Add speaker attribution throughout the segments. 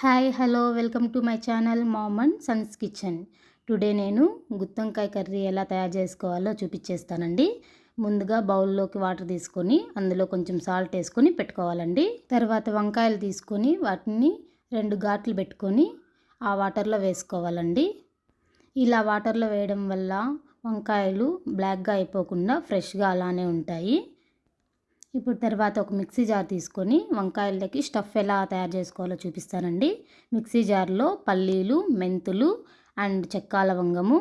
Speaker 1: Hi hello welcome to my channel mom and Sons kitchen. Today నేను గుత్తొంకాయ curry ఎలా తయారు చేసుకోవాలో చూపించేస్తానండి. ముందుగా బౌల్లోకి వాటర్ తీసుకొని అందులో కొంచెం సాల్ట్ వేసుకొని పెట్టుకోవాలండి. తర్వాత వంకాయలు తీసుకొని వాటిని 2 ఘాట్లు పెట్టుకొని ఆ వాటర్లో వేసుకోవాలండి. ఇలా వాటర్లో వేయడం వల్ల వంకాయలు బ్లాక్గా అయిపోకుండా ఫ్రెష్గా అలానే ఉంటాయి. ఇప్పుడు తర్వాత ఒక మిక్సీ జార్ తీసుకొని వంకాయలకి స్టఫ్ ఎలా తయారు చేసుకోవాలో చూపిస్తానండి. మిక్సీ జార్లో పల్లీలు, మెంతులు అండ్ చెక్క లవంగము,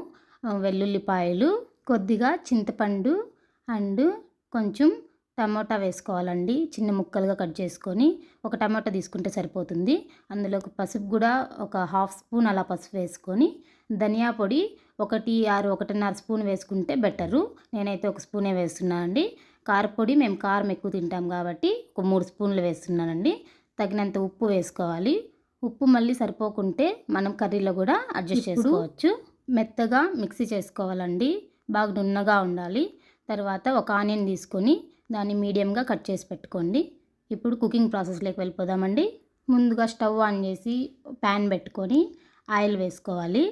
Speaker 1: వెల్లుల్లిపాయలు, కొద్దిగా చింతపండు అండ్ కొంచెం టమోటా వేసుకోవాలండి. చిన్న ముక్కలుగా కట్ చేసుకొని ఒక టమోటా తీసుకుంటే సరిపోతుంది. అందులోకి పసుపు కూడా ఒక 1/2 స్పూన్ అలా పసుపు వేసుకొని, ధనియా పొడి 1.5 స్పూన్ వేసుకుంటే బెటరు. నేనైతే 1 స్పూనే వేస్తున్నాను అండి. కారపొడి మేము కారం ఎక్కువ తింటాం కాబట్టి ఒక 3 స్పూన్లు వేస్తున్నానండి. తగినంత ఉప్పు వేసుకోవాలి. ఉప్పు మళ్ళీ సరిపోకుంటే మనం కర్రీలో కూడా అడ్జస్ట్ చేసుకోవచ్చు. మెత్తగా మిక్సీ చేసుకోవాలండి. బాగా నున్నగా ఉండాలి. తర్వాత ఒక ఆనియన్ తీసుకొని దాన్ని మీడియంగా కట్ చేసి పెట్టుకోండి. ఇప్పుడు కుకింగ్ ప్రాసెస్లోకి వెళ్ళిపోదామండి. ముందుగా స్టవ్ ఆన్ చేసి ప్యాన్ పెట్టుకొని ఆయిల్ వేసుకోవాలి.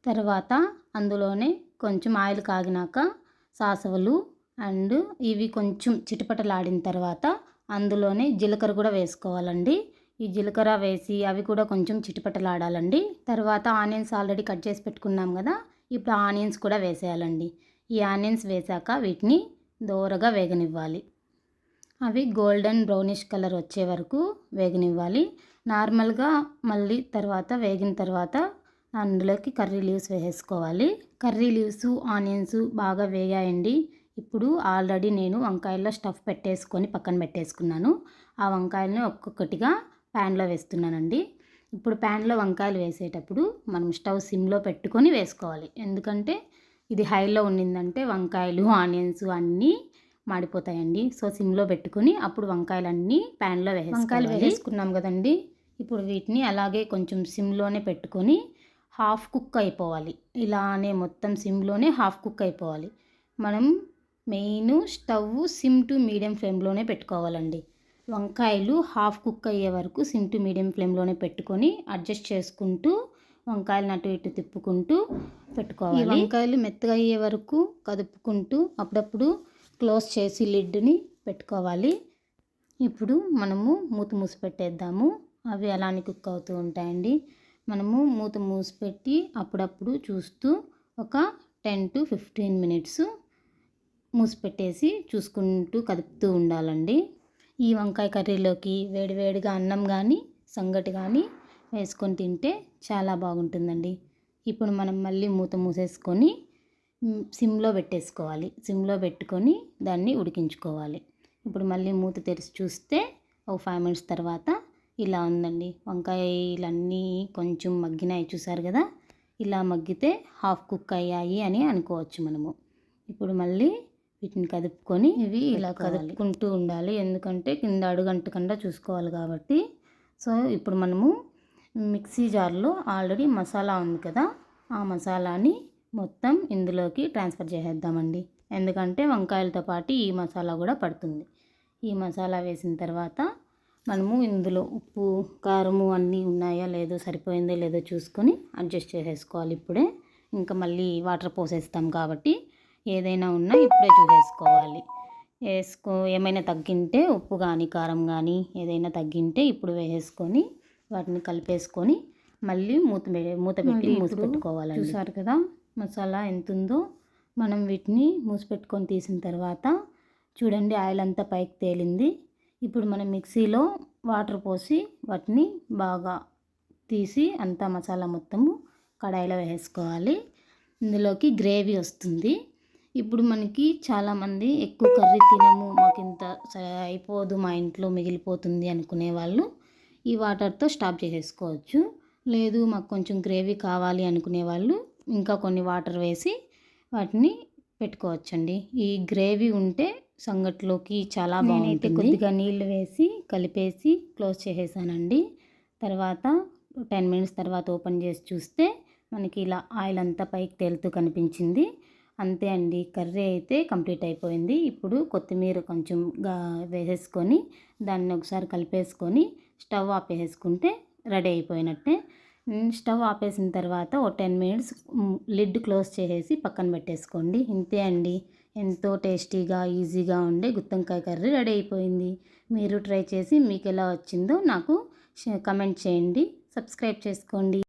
Speaker 1: తర్వాత అందులోనే కొంచెం ఆయిల్ కాగినాక సాసవలు అండ్ ఇవి కొంచెం చిటపటలాడిన తర్వాత అందులోనే జీలకర్ర కూడా వేసుకోవాలండి. ఈ జీలకర్ర వేసి అవి కూడా కొంచెం చిటపటలాడాలండి. తర్వాత ఆనియన్స్ ఆల్రెడీ కట్ చేసి పెట్టుకున్నాం కదా, ఇప్పుడు ఆనియన్స్ కూడా వేసేయాలండి. ఈ ఆనియన్స్ వేసాక వీటిని దోరగా వేగనివ్వాలి. అవి గోల్డెన్ బ్రౌనిష్ కలర్ వచ్చే వరకు వేగనివ్వాలి. నార్మల్గా మళ్ళీ తర్వాత వేగిన తర్వాత అందులోకి కర్రీ లీవ్స్ వేసుకోవాలి. కర్రీ లీవ్స్, ఆనియన్స్ బాగా వేగాయండి. ఇప్పుడు ఆల్రెడీ నేను వంకాయల్లో స్టఫ్ పెట్టేసుకొని పక్కన పెట్టేసుకున్నాను. ఆ వంకాయలని ఒక్కొక్కటిగా ప్యాన్లో వేస్తున్నానండి. ఇప్పుడు ప్యాన్లో వంకాయలు వేసేటప్పుడు మనం స్టవ్ సిమ్లో పెట్టుకొని వేసుకోవాలి. ఎందుకంటే ఇది హైలో ఉండిందంటే వంకాయలు, ఆనియన్స్ అన్నీ మాడిపోతాయండి. సో సిమ్లో పెట్టుకొని అప్పుడు వంకాయలన్నీ ప్యాన్లో వంకాయలు వేసుకున్నాం కదండి. ఇప్పుడు వీటిని అలాగే కొంచెం సిమ్లోనే పెట్టుకొని హాఫ్ కుక్ అయిపోవాలి. ఇలానే మొత్తం సిమ్లోనే హాఫ్ కుక్ అయిపోవాలి. మనం main stove SIM to medium ఫ్లేమ్లోనే పెట్టుకోవాలండి. వంకాయలు హాఫ్ కుక్ అయ్యే వరకు సిమ్ టు మీడియం ఫ్లేమ్లోనే పెట్టుకొని అడ్జస్ట్ చేసుకుంటూ వంకాయలను అటు ఇటు తిప్పుకుంటూ పెట్టుకోవాలి. ఈ వంకాయలు మెత్తగా అయ్యే వరకు కదుపుకుంటూ అప్పుడప్పుడు క్లోజ్ చేసి లిడ్ని పెట్టుకోవాలి. ఇప్పుడు మనము మూత మూసి పెట్టేద్దాము. అవి అలానే కుక్ అవుతూ ఉంటాయండి. మనము మూత మూసి పెట్టి అప్పుడప్పుడు చూస్తూ ఒక 10 to 15 మినిట్స్ మూసి పెట్టేసి చూసుకుంటూ కదుపుతూ ఉండాలండి. ఈ వంకాయ కర్రీలోకి వేడివేడిగా అన్నం కానీ సంగటి కానీ వేసుకొని తింటే చాలా బాగుంటుందండి. ఇప్పుడు మనం మళ్ళీ మూత మూసేసుకొని సిమ్లో పెట్టేసుకోవాలి. సిమ్లో పెట్టుకొని దాన్ని ఉడికించుకోవాలి. ఇప్పుడు మళ్ళీ మూత తెరిచి చూస్తే ఒక 5 మినిట్స్ తర్వాత ఇలా ఉందండి. వంకాయలన్నీ కొంచెం మగ్గినాయి, చూసారు కదా. ఇలా మగ్గితే హాఫ్ కుక్ అయ్యాయి అని అనుకోవచ్చు మనము. ఇప్పుడు మళ్ళీ వీటిని కదుపుకొని ఇవి ఇలా కదుపుకుంటూ ఉండాలి. ఎందుకంటే కింద అడుగంటకుండా చూసుకోవాలి కాబట్టి. సో ఇప్పుడు మనము మిక్సీ జార్లో ఆల్రెడీ మసాలా ఉంది కదా, ఆ మసాలాని మొత్తం ఇందులోకి ట్రాన్స్ఫర్ చేసేద్దామండి. ఎందుకంటే వంకాయలతో పాటు ఈ మసాలా కూడా పడుతుంది. ఈ మసాలా వేసిన తర్వాత మనము ఇందులో ఉప్పు, కారము అన్నీ ఉన్నాయా లేదో, సరిపోయిందో లేదో చూసుకొని అడ్జస్ట్ చేసేసుకోవాలి. ఇప్పుడే ఇంకా మళ్ళీ వాటర్ పోసేస్తాం కాబట్టి ఏదైనా ఉన్నా ఇప్పుడే చూసేసుకోవాలి. ఏమైనా తగ్గింటే ఉప్పు కానీ కారం కానీ ఏదైనా తగ్గింటే ఇప్పుడు వేసేసుకొని వాటిని కలిపేసుకొని మళ్ళీ మూత పెట్టి మూసిపెట్టుకోవాలండి. చూసారు కదా మసాలా ఎంత ఉందో. మనం వీటిని మూసిపెట్టుకొని తీసిన తర్వాత చూడండి ఆయిల్ అంతా పైకి తేలింది. ఇప్పుడు మనం మిక్సీలో వాటర్ పోసి వాటిని బాగా తీసి అంతా మసాలా మొత్తము కడాయిలో వేసుకోవాలి. ఇందులోకి గ్రేవీ వస్తుంది. ఇప్పుడు మనకి చాలామంది ఎక్కువ కర్రీ తినము, మాకు ఇంత అయిపోదు, మా ఇంట్లో మిగిలిపోతుంది అనుకునే వాళ్ళు ఈ వాటర్తో స్టాప్ చేసేసుకోవచ్చు. లేదు మాకు కొంచెం గ్రేవీ కావాలి అనుకునే వాళ్ళు ఇంకా కొన్ని వాటర్ వేసి వాటిని పెట్టుకోవచ్చండి. ఈ గ్రేవీ ఉంటే సంగట్లోకి చాలా బాగుంటుంది. కొద్దిగా నీళ్ళు వేసి కలిపేసి క్లోజ్ చేసేసానండి. తర్వాత 10 మినిట్స్ తర్వాత ఓపెన్ చేసి చూస్తే మనకి ఇలా ఆయిల్ అంతా పైకి తేలుతూ కనిపించింది. అంతే అండి, కర్రీ అయితే కంప్లీట్ అయిపోయింది. ఇప్పుడు కొత్తిమీర కొంచెం వేసేసుకొని దాన్ని ఒకసారి కలిపేసుకొని స్టవ్ ఆపేసుకుంటే రెడీ అయిపోయినట్టే. స్టవ్ ఆపేసిన తర్వాత ఓ 10 మినిట్స్ లిడ్ క్లోజ్ చేసేసి పక్కన పెట్టేసుకోండి. ఇంతే అండి, ఎంతో టేస్టీగా ఈజీగా ఉండే గుత్తొంకాయ కర్రీ రెడీ అయిపోయింది. మీరు ట్రై చేసి మీకు ఎలా వచ్చిందో నాకు కమెంట్ చేయండి. సబ్స్క్రైబ్ చేసుకోండి.